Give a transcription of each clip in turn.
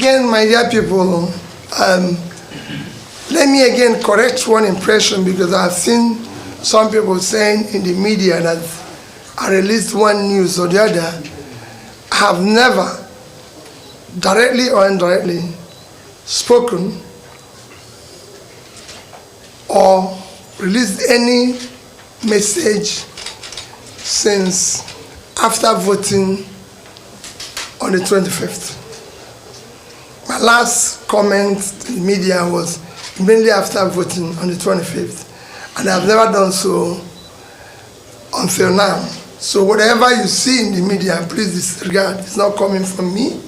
again, my dear people. Let me again correct one impression, because I've seen some people saying in the media that I released one news or the other. I have never, directly or indirectly, spoken or released any message since after voting on the 25th. My last comment in the media was immediately after voting on the 25th, and I've never done so until now. So whatever you see in the media, please disregard. It's not coming from me,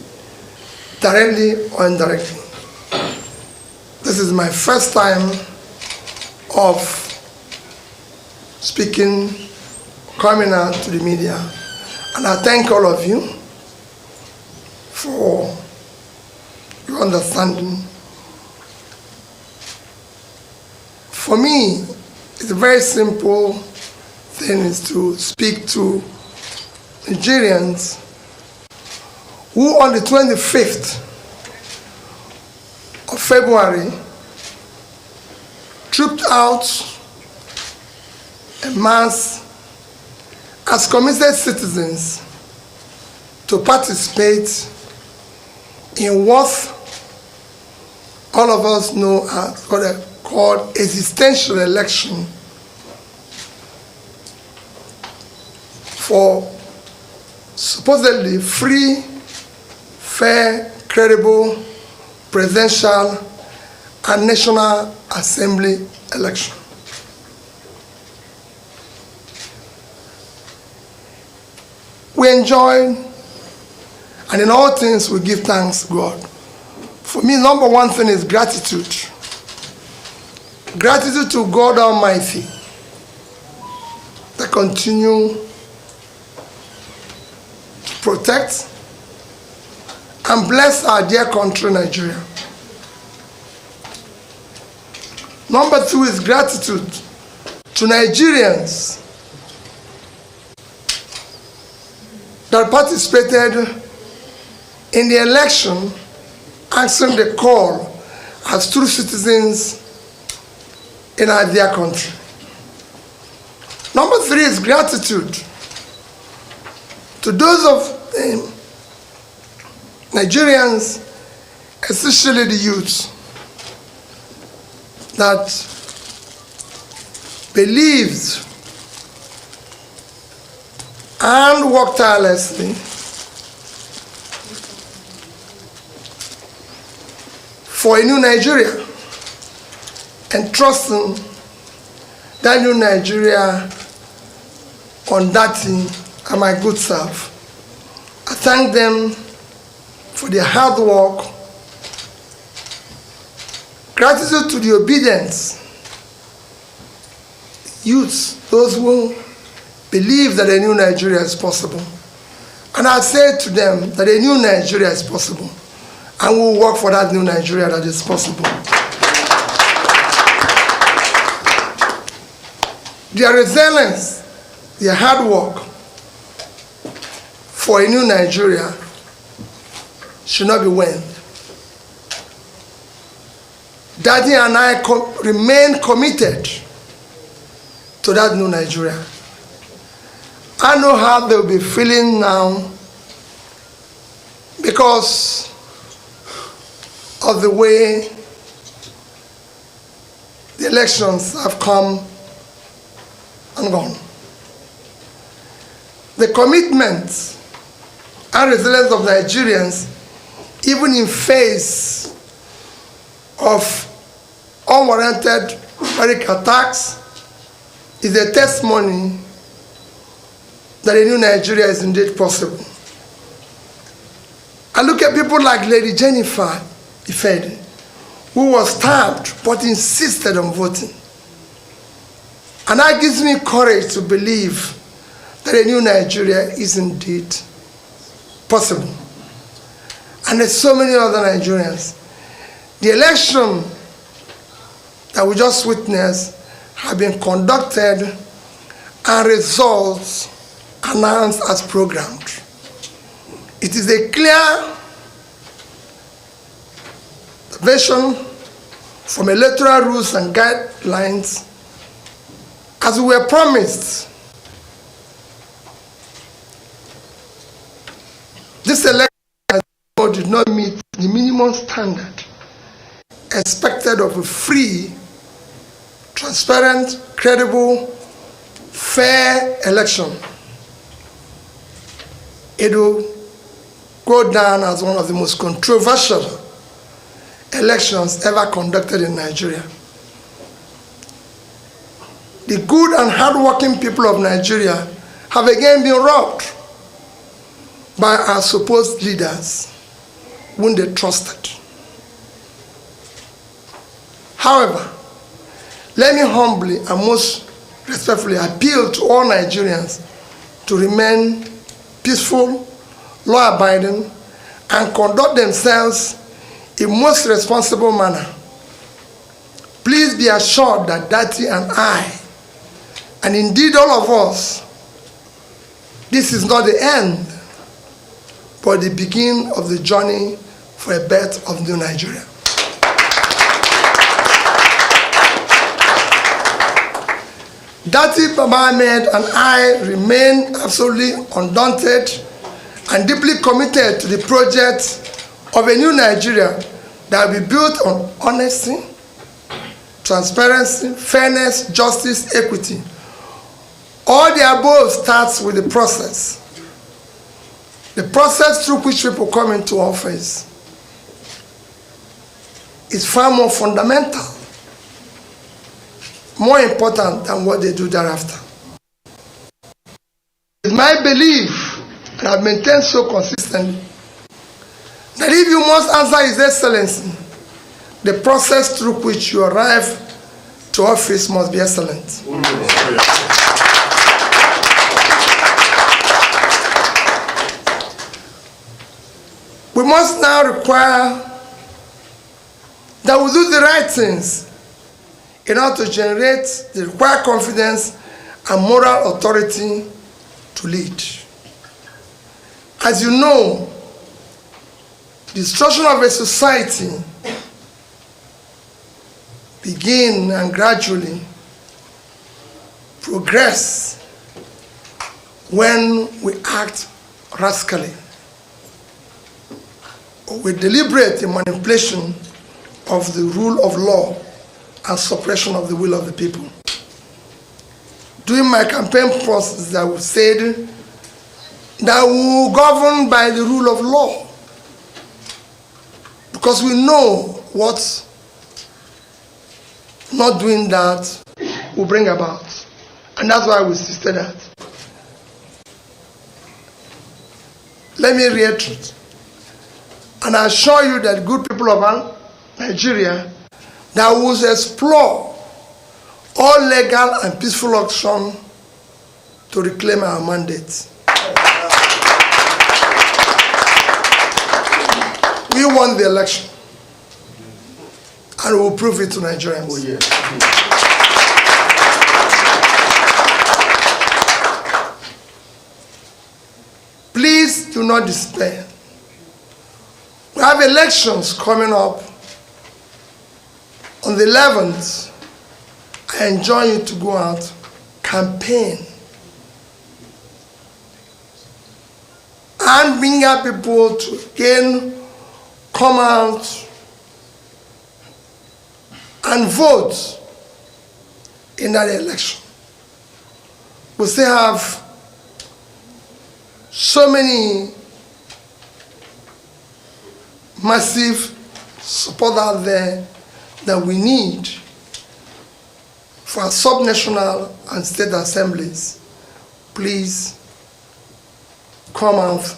directly or indirectly. This is my first time of speaking, coming out to the media, and I thank all of you for your understanding. For me, it's a very simple thing, is to speak to Nigerians who on the 25th of February trooped out en masse as committed citizens to participate in what all of us know as what are called existential election for supposedly free, fair, credible, presidential, and National Assembly election. We enjoy, and in all things we give thanks to God. For me, number one thing is gratitude. Gratitude to God Almighty that continue to protect and bless our dear country, Nigeria. Number two is gratitude to Nigerians that participated in the election, answering the call as true citizens in our dear country. Number three is gratitude to those of Nigerians, especially the youth, that believed and worked tirelessly for a new Nigeria, and trusting that new Nigeria on that thing and my good self. I thank them for their hard work. Gratitude to the obedient youths, those who believe that a new Nigeria is possible. And I say to them that a new Nigeria is possible, and we'll work for that new Nigeria that is possible. Their resilience, their hard work for a new Nigeria should not be waned. Daddy and I remain committed to that new Nigeria. I know how they'll be feeling now because of the way the elections have come and gone. The commitment and resilience of Nigerians, even in face of unwarranted barbaric attacks, is a testimony that a new Nigeria is indeed possible. I look at people like Lady Jennifer Ifedi, who was stabbed but insisted on voting. And that gives me courage to believe that a new Nigeria is indeed possible. And there's so many other Nigerians. The election that we just witnessed have been conducted and results announced as programmed. It is a clear deviation from electoral rules and guidelines, as we were promised. This election did not meet the minimum standard expected of a free, transparent, credible, fair election. It will go down as one of the most controversial elections ever conducted in Nigeria. The good and hardworking people of Nigeria have again been robbed by our supposed leaders whom they trusted. However, let me humbly and most respectfully appeal to all Nigerians to remain peaceful, law-abiding, and conduct themselves in most responsible manner. Please be assured that Dati and I, and indeed all of us, this is not the end, but the beginning of the journey for a better of new Nigeria. Dati Baba Ahmed and I remain absolutely undaunted and deeply committed to the project of a new Nigeria that will be built on honesty, transparency, fairness, justice, equity. All the above starts with the process. The process through which people come into office is far more fundamental, more important than what they do thereafter. It's my belief, and I've maintained so consistently, that if you must answer His Excellency, the process through which you arrive to office must be excellent. We must now require that we do the right things in order to generate the required confidence and moral authority to lead. As you know, the destruction of a society begins and gradually progress when we act rascally or with deliberate manipulation of the rule of law and suppression of the will of the people. During my campaign process, I said that we will govern by the rule of law, because we know what not doing that will bring about. And that's why we insisted that. Let me reiterate and assure you that good people of Nigeria that will explore all legal and peaceful action to reclaim our mandate. We won the election, and we will prove it to Nigerians. Oh, yeah. Please do not despair. We have elections coming up on the 11th. I enjoin you to go out, campaign, and bring up people to again come out and vote in that election. We still have so many massive support out there that we need for our subnational and state assemblies. Please come out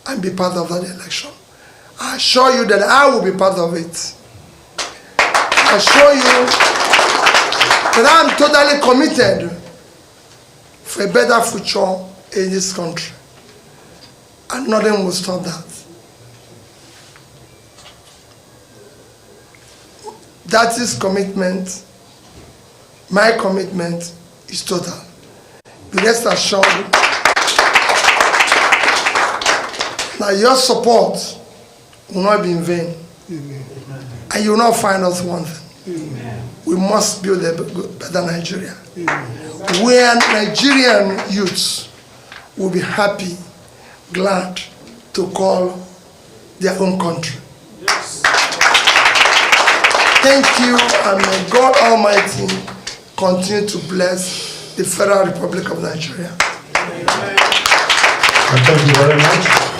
and be part of that election. I assure you that I will be part of it. I assure you that I'm totally committed for a better future in this country. And nothing will stop that. That is commitment. My commitment is total. Be rest assured that your support will not be in vain. And you will not find us one thing. We must build a better Nigeria, where Nigerian youths will be happy, glad to call their own country. Thank you, and may God Almighty continue to bless the Federal Republic of Nigeria. Thank you very much.